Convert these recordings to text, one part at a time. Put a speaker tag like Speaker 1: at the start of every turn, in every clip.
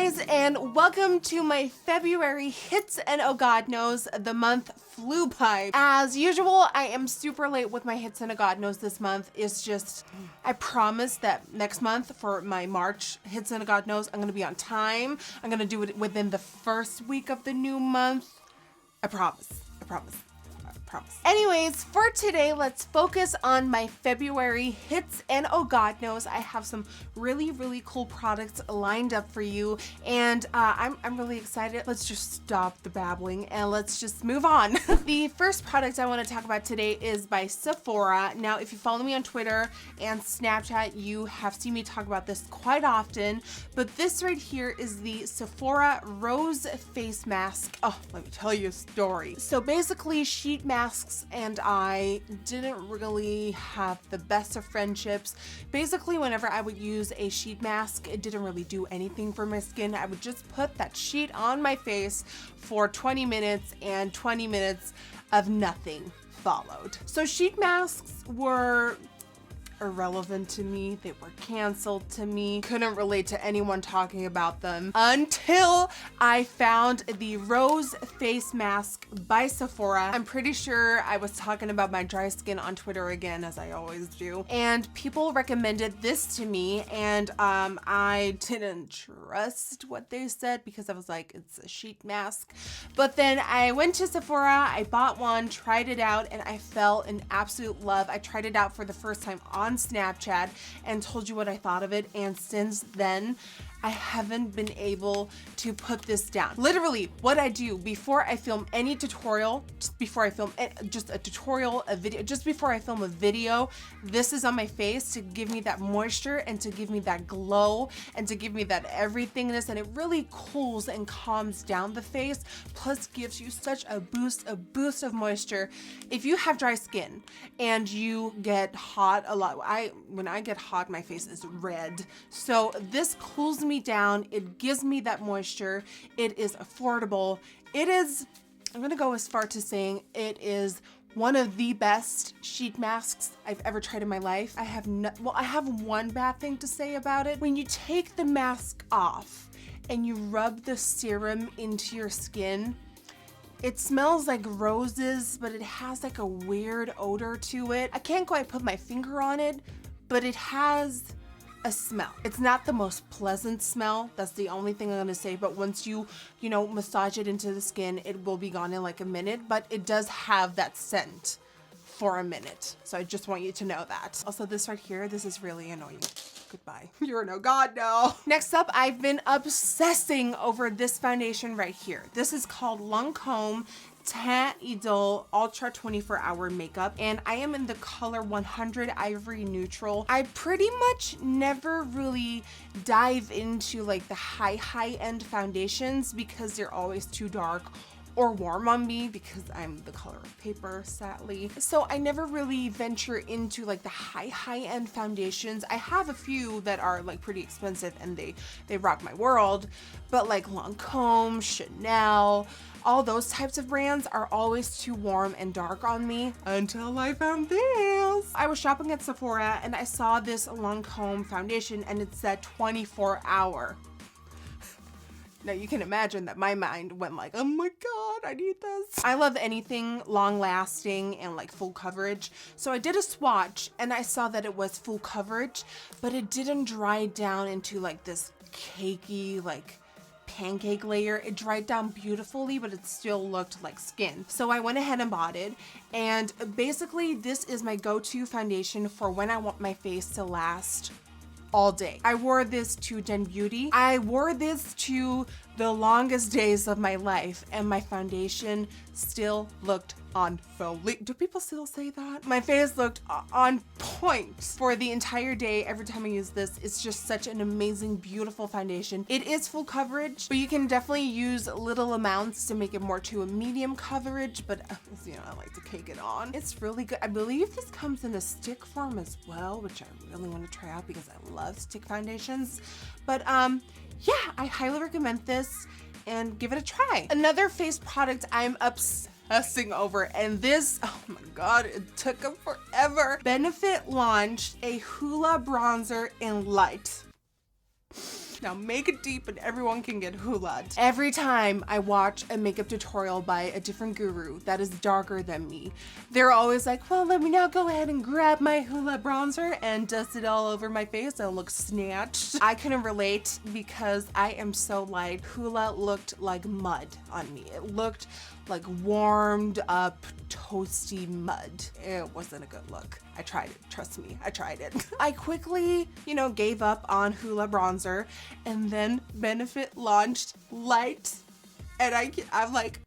Speaker 1: guys, and welcome to my February hits, and oh god knows, the month flew by. As usual, I am super late with my hits, and oh god knows this month is just, I promise that next month for my March hits, and oh god knows, I'm gonna be on time. I'm gonna do it within the first week of the new month. I promise. Anyways, for today, let's focus on my February hits, and oh god knows, I have some really cool products lined up for you, and I'm really excited. Let's just stop the babbling and let's just move on. The first product I want to talk about today is by Sephora. Now, if you follow me on Twitter and Snapchat, you have seen me talk about this quite often, but this right here is the Sephora Rose Face Mask. Oh, let me tell you a story. So basically, sheet masks and I didn't really have the best of friendships. Basically, whenever I would use a sheet mask, it didn't really do anything for my skin. I would just put that sheet on my face for 20 minutes and 20 minutes of nothing followed. So sheet masks were irrelevant to me. They were canceled to me. Couldn't relate to anyone talking about them until I found the Rose Face Mask by Sephora. I'm pretty sure I was talking about my dry skin on Twitter again, as I always do, and people recommended this to me, and I didn't trust what they said because I was like, it's a sheet mask. But then I went to Sephora, I bought one, tried it out, and I fell in absolute love. I tried it out for the first time on Snapchat and told you what I thought of it, and since then I haven't been able to put this down. Literally, what I do before I film any tutorial, just before I film just a tutorial, a video, just before I film a video, this is on my face to give me that moisture and to give me that glow and to give me that everythingness, and it really cools and calms down the face, plus gives you such a boost of moisture. If you have dry skin and you get hot a lot, when I get hot, my face is red. So this cools me down, it gives me that moisture, it is affordable, it is, I'm gonna go as far to saying it is one of the best sheet masks I've ever tried in my life. I have one bad thing to say about it. When you take the mask off and you rub the serum into your skin, it smells like roses, but it has like a weird odor to it. I can't quite put my finger on it, but it has a smell. It's not the most pleasant smell. That's the only thing I'm gonna say. But once you massage it into the skin, it will be gone in like a minute, but it does have that scent for a minute. So I just want you to know that. Also, this right here, this is really annoying. Goodbye. You're no god, no. Next up, I've been obsessing over this foundation right here. This is called Lancome Teint Idole Ultra 24-Hour Makeup, and I am in the color 100 Ivory Neutral. I pretty much never really dive into like the high-end foundations because they're always too dark or warm on me because I'm the color of paper, sadly. So I never really venture into like the high-end foundations. I have a few that are like pretty expensive and they rock my world, but like Lancome, Chanel, all those types of brands are always too warm and dark on me until I found this. I was shopping at Sephora and I saw this Lancome foundation and it said 24-hour. Now you can imagine that my mind went like, oh my god, I need this. I love anything long lasting and like full coverage. So I did a swatch and I saw that it was full coverage, but it didn't dry down into like this cakey, like pancake layer. It dried down beautifully, but it still looked like skin. So I went ahead and bought it. And basically this is my go-to foundation for when I want my face to last all day. I wore this to Den Beauty. I wore this to the longest days of my life, and my foundation still looked on fleek. Do people still say that? My face looked on point for the entire day. Every time I use this, it's just such an amazing, beautiful foundation. It is full coverage, but you can definitely use little amounts to make it more to a medium coverage, but I like to cake it on. It's really good. I believe this comes in a stick form as well, which I really want to try out because I love stick foundations. But yeah, I highly recommend this and give it a try. Another face product I'm obsessing over, and this, oh my god, it took them forever. Benefit launched a Hoola bronzer in light. Now make it deep and everyone can get Hoola'd. Every time I watch a makeup tutorial by a different guru that is darker than me, they're always like, well, let me now go ahead and grab my Hoola bronzer and dust it all over my face and look snatched. I couldn't relate because I am so light. Hoola looked like mud on me. It looked like warmed up, toasty mud. It wasn't a good look. I tried it, trust me, I tried it. I quickly, gave up on Hoola bronzer, and then Benefit launched Lite, and I'm like,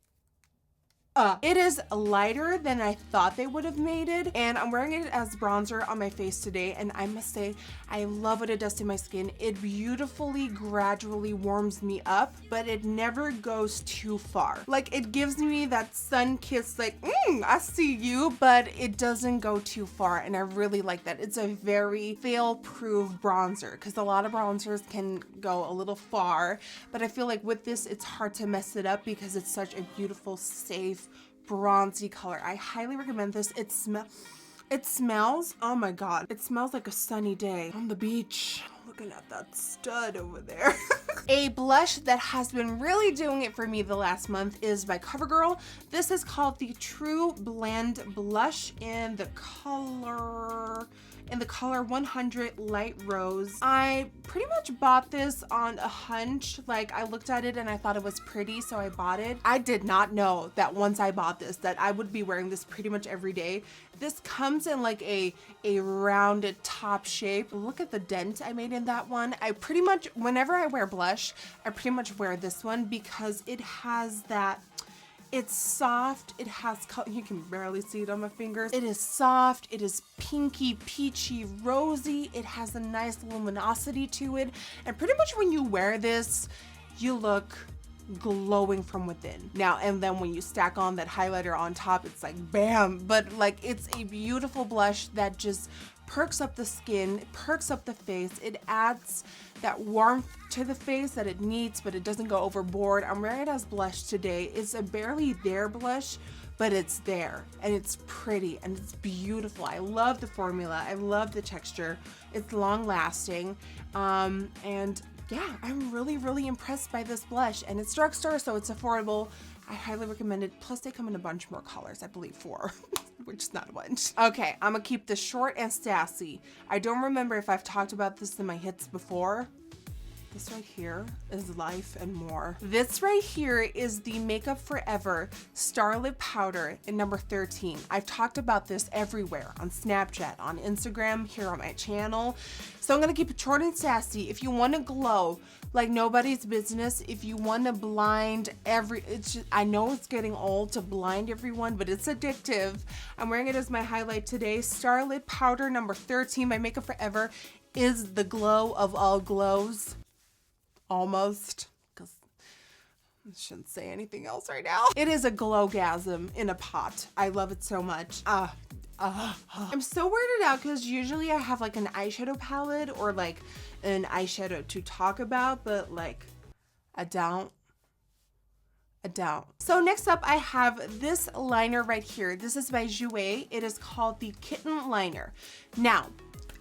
Speaker 1: it is lighter than I thought they would have made it, and I'm wearing it as bronzer on my face today, and I must say, I love what it does to my skin. It beautifully, gradually warms me up, but it never goes too far. Like, it gives me that sun kiss, like, I see you, but it doesn't go too far, and I really like that. It's a very fail-proof bronzer, because a lot of bronzers can go a little far, but I feel like with this, it's hard to mess it up because it's such a beautiful, safe, bronzy color. I highly recommend this. It smells, oh my god, it smells like a sunny day on the beach. Looking at that stud over there. A blush that has been really doing it for me the last month is by CoverGirl. This is called the True Blend Blush in the color 100 Light Rose. I pretty much bought this on a hunch. Like, I looked at it and I thought it was pretty, so I bought it. I did not know that once I bought this that I would be wearing this pretty much every day. This comes in like a rounded top shape. Look at the dent I made in that one. I pretty much, whenever I wear blush, I pretty much wear this one because it has that, it's soft, it has color, you can barely see it on my fingers. It is soft, it is pinky, peachy, rosy, it has a nice luminosity to it, and pretty much when you wear this, you look glowing from within. Now, and then when you stack on that highlighter on top, it's like bam, but like it's a beautiful blush that just perks up the skin, perks up the face. It adds that warmth to the face that it needs, but it doesn't go overboard. I'm wearing it as blush today. It's a barely there blush, but it's there and it's pretty and it's beautiful. I love the formula. I love the texture. It's long lasting. And yeah, I'm really, really impressed by this blush, and it's drugstore, so it's affordable. I highly recommend it. Plus they come in a bunch more colors, I believe 4, which is not a bunch. Okay, I'm gonna keep this short and sassy. I don't remember if I've talked about this in my hits before. This right here is Life and More. This right here is the Makeup Forever Starlet Powder in number 13. I've talked about this everywhere, on Snapchat, on Instagram, here on my channel. So I'm gonna keep it short and sassy. If you wanna glow like nobody's business, if you wanna blind I know it's getting old to blind everyone, but it's addictive. I'm wearing it as my highlight today. Starlet Powder number 13 by Makeup Forever is the glow of all glows. Almost, because I shouldn't say anything else right now. It is a glowgasm in a pot. I love it so much. I'm so weirded out because usually I have like an eyeshadow palette or like an eyeshadow to talk about, but like I don't. So next up I have this liner right here. This is by Jouer. It is called the Kitten Liner. Now,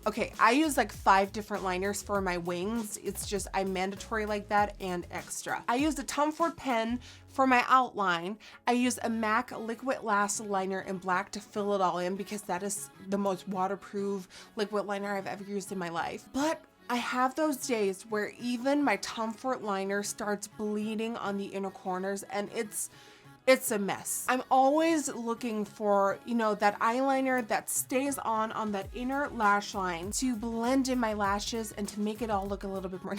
Speaker 1: okay, I use like 5 different liners for my wings. It's just, I'm mandatory like that and extra. I use a Tom Ford pen for my outline. I use a MAC Liquid Lash liner in black to fill it all in because that is the most waterproof liquid liner I've ever used in my life. But I have those days where even my Tom Ford liner starts bleeding on the inner corners, and it's a mess. I'm always looking for, that eyeliner that stays on that inner lash line to blend in my lashes and to make it all look a little bit more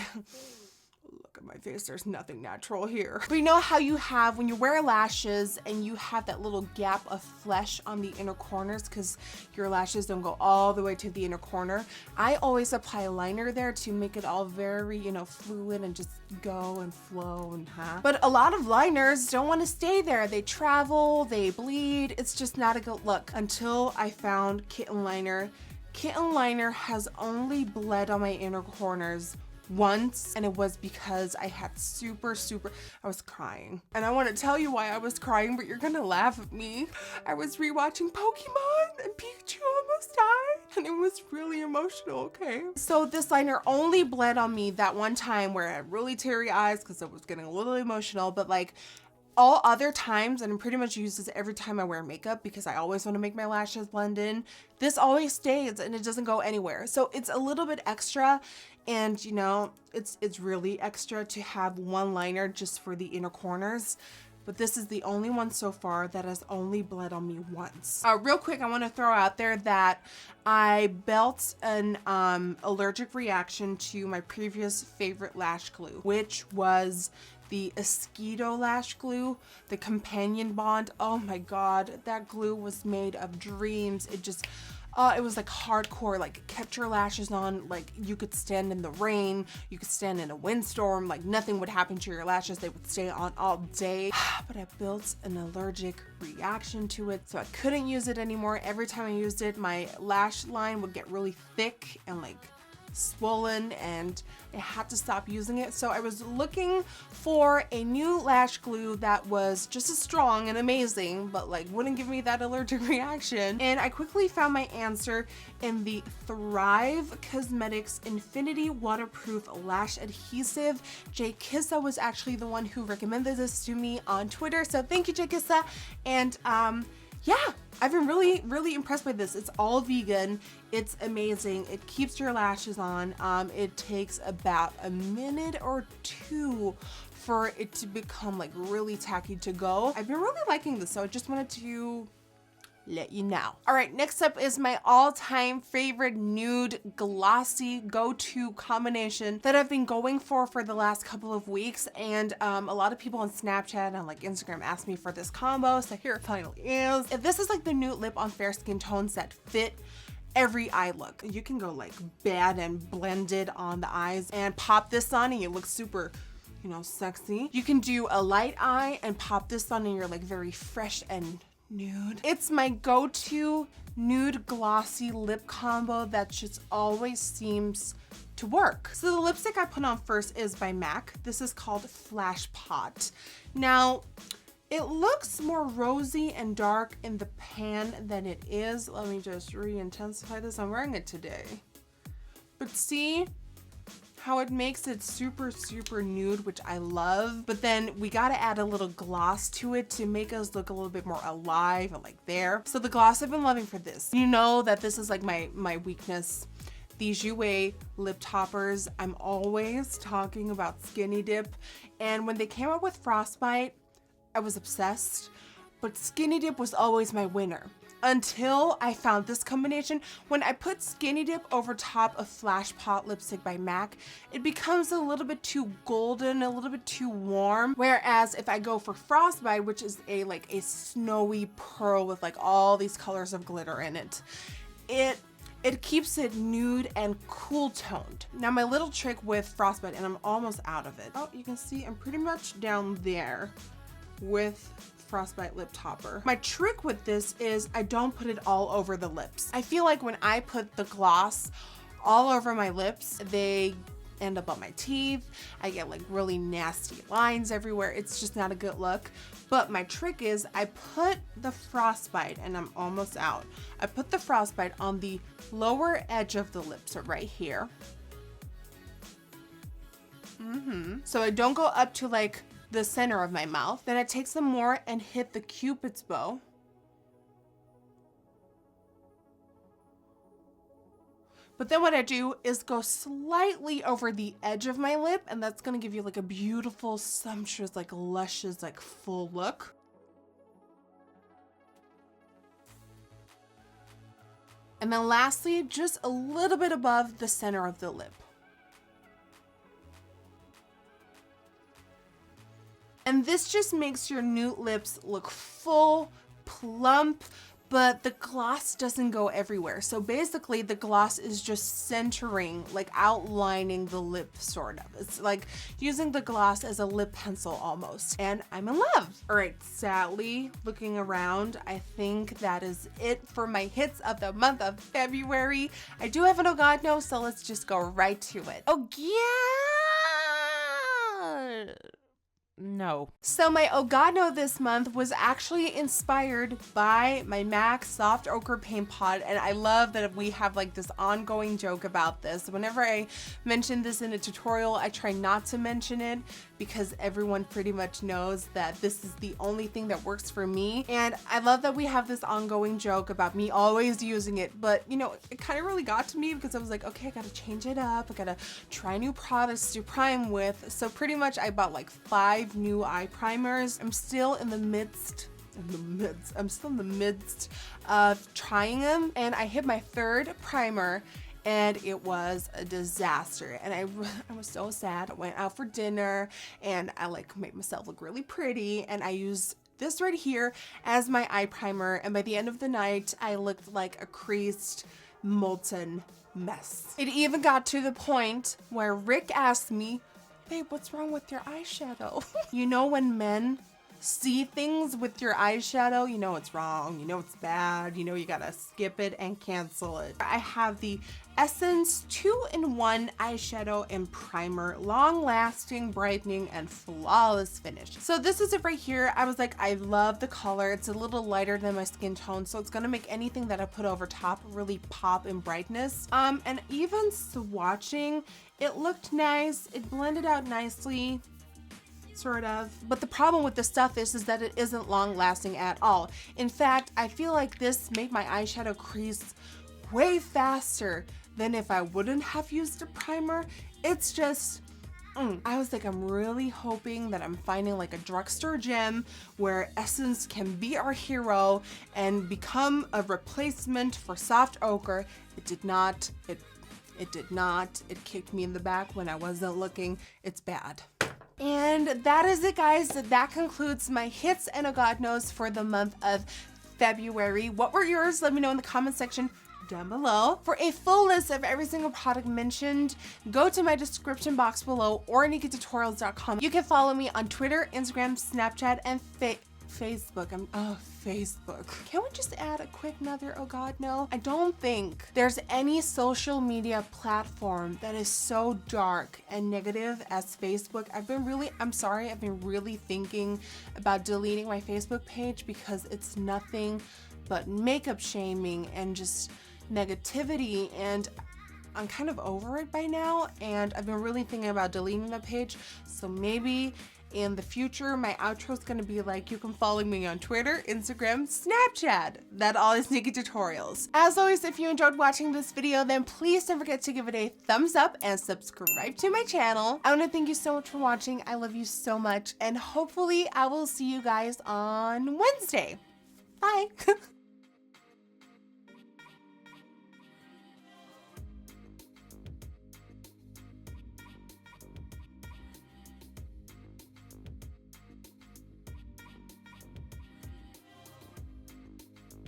Speaker 1: Look at my face, there's nothing natural here. But you know how you have, when you wear lashes and you have that little gap of flesh on the inner corners because your lashes don't go all the way to the inner corner? I always apply a liner there to make it all very, fluid and just go and flow and But a lot of liners don't want to stay there. They travel, they bleed. It's just not a good look. Until I found Kitten Liner. Kitten Liner has only bled on my inner corners once, and it was because I had I was crying. And I want to tell you why I was crying, but you're gonna laugh at me. I was rewatching Pokemon and Pikachu almost died, and it was really emotional, okay? So this liner only bled on me that one time where I had really teary eyes because I was getting a little emotional, but like all other times, and I pretty much use this every time I wear makeup because I always want to make my lashes blend in, this always stays and it doesn't go anywhere. So it's a little bit extra, and you know, it's really extra to have one liner just for the inner corners. But this is the only one so far that has only bled on me once. Real quick, I want to throw out there that I built an allergic reaction to my previous favorite lash glue, which was the Esquido lash glue, the Companion Bond. Oh my God, that glue was made of dreams. It just, it was like hardcore, like it kept your lashes on, like you could stand in the rain, you could stand in a windstorm, like nothing would happen to your lashes. They would stay on all day. But I built an allergic reaction to it, so I couldn't use it anymore. Every time I used it, my lash line would get really thick and like swollen, and I had to stop using it. So I was looking for a new lash glue that was just as strong and amazing, but like wouldn't give me that allergic reaction. And I quickly found my answer in the Thrive Cosmetics Infiniti Waterproof Lash Adhesive. Jay Kissa was actually the one who recommended this to me on Twitter, so thank you, Jay Kissa. And yeah, I've been really impressed by this. It's all vegan. It's amazing. It keeps your lashes on. It takes about a minute or two for it to become like really tacky to go. I've been really liking this, so I just wanted to let you know. All right, next up is my all-time favorite nude glossy go-to combination that I've been going for the last couple of weeks, and a lot of people on Snapchat and like Instagram asked me for this combo, so here it finally is. This is like the nude lip on fair skin tones that fit every eye look. You can go like bad and blended on the eyes and pop this on and you look super, you know, sexy. You can do a light eye and pop this on and you're like very fresh and nude. It's my go-to nude glossy lip combo that just always seems to work. So the lipstick I put on first is by MAC. This is called Flash Pot. Now, it looks more rosy and dark in the pan than it is. Let me just re-intensify this. I'm wearing it today. But see how it makes it super nude, which I love. But then we gotta add a little gloss to it to make us look a little bit more alive and like there. So the gloss I've been loving for this. You know that this is like my weakness. These Jouer lip toppers, I'm always talking about Skinny Dip. And when they came out with Frostbite, I was obsessed. But Skinny Dip was always my winner. Until I found this combination. When I put Skinny Dip over top of Flash Pot lipstick by MAC, it becomes a little bit too golden, a little bit too warm. Whereas if I go for Frostbite, which is like a snowy pearl with like all these colors of glitter in it, it keeps it nude and cool toned. Now my little trick with Frostbite, and I'm almost out of it. Oh, you can see I'm pretty much down there with Frostbite lip topper. My trick with this is I don't put it all over the lips. I feel like when I put the gloss all over my lips, they end up on my teeth. I get like really nasty lines everywhere. It's just not a good look. But my trick is I put the Frostbite, and I'm almost out. I put the Frostbite on the lower edge of the lips, so right here. So I don't go up to like the center of my mouth. Then I take some more and hit the Cupid's bow. But then what I do is go slightly over the edge of my lip, and that's gonna give you like a beautiful, sumptuous, like luscious, like full look. And then lastly, just a little bit above the center of the lip. And this just makes your nude lips look full, plump, but the gloss doesn't go everywhere. So basically the gloss is just centering, like outlining the lip sort of. It's like using the gloss as a lip pencil almost. And I'm in love. All right, sadly, looking around, I think that is it for my hits of the month of February. I do have an oh god no, so let's just go right to it. Oh yeah! No. So my oh god no this month was actually inspired by my MAC Soft Ochre Paint Pot, and I love that we have like this ongoing joke about this. Whenever I mention this in a tutorial, I try not to mention it because everyone pretty much knows that this is the only thing that works for me. And I love that we have this ongoing joke about me always using it, but you know, it kind of really got to me because I was like, okay, I gotta change it up. I gotta try new products to prime with. So pretty much I bought like 5 new eye primers. I'm still in the midst of trying them, and I hit my 3rd primer and it was a disaster, and I was so sad. I went out for dinner and I like made myself look really pretty, and I used this right here as my eye primer, and by the end of the night I looked like a creased, molten mess. It even got to the point where Rick asked me, babe, what's wrong with your eyeshadow? You know when men see things with your eyeshadow, you know it's wrong, you know it's bad, you know you gotta skip it and cancel it. I have the Essence 2-in-1 eyeshadow and primer, long lasting, brightening, and flawless finish. So this is it right here. I was like, I love the color. It's a little lighter than my skin tone, so it's gonna make anything that I put over top really pop in brightness. And even swatching, it looked nice. It blended out nicely, sort of. But the problem with this stuff is that it isn't long lasting at all. In fact, I feel like this made my eyeshadow crease way faster than if I wouldn't have used a primer. It's just, I was like, I'm really hoping that I'm finding like a drugstore gem where Essence can be our hero and become a replacement for soft ochre. It did not. It did not. It kicked me in the back when I wasn't looking. It's bad. And that is it, guys. That concludes my hits and oh god knows for the month of February. What were yours? Let me know in the comment section down below. For a full list of every single product mentioned, go to my description box below or NikkieTutorials.com. You can follow me on Twitter, Instagram, Snapchat, and Facebook. Facebook. Can we just add a quick another oh god no? I don't think there's any social media platform that is so dark and negative as Facebook. I've been really thinking about deleting my Facebook page because it's nothing but makeup shaming and just negativity, and I'm kind of over it by now, and I've been really thinking about deleting the page. So maybe in the future my outro is gonna be like, you can follow me on Twitter, Instagram, Snapchat. That all is NikkieTutorials. As always, if you enjoyed watching this video, then please don't forget to give it a thumbs up and subscribe to my channel. I want to thank you so much for watching. I love you so much, and hopefully I will see you guys on Wednesday. Bye.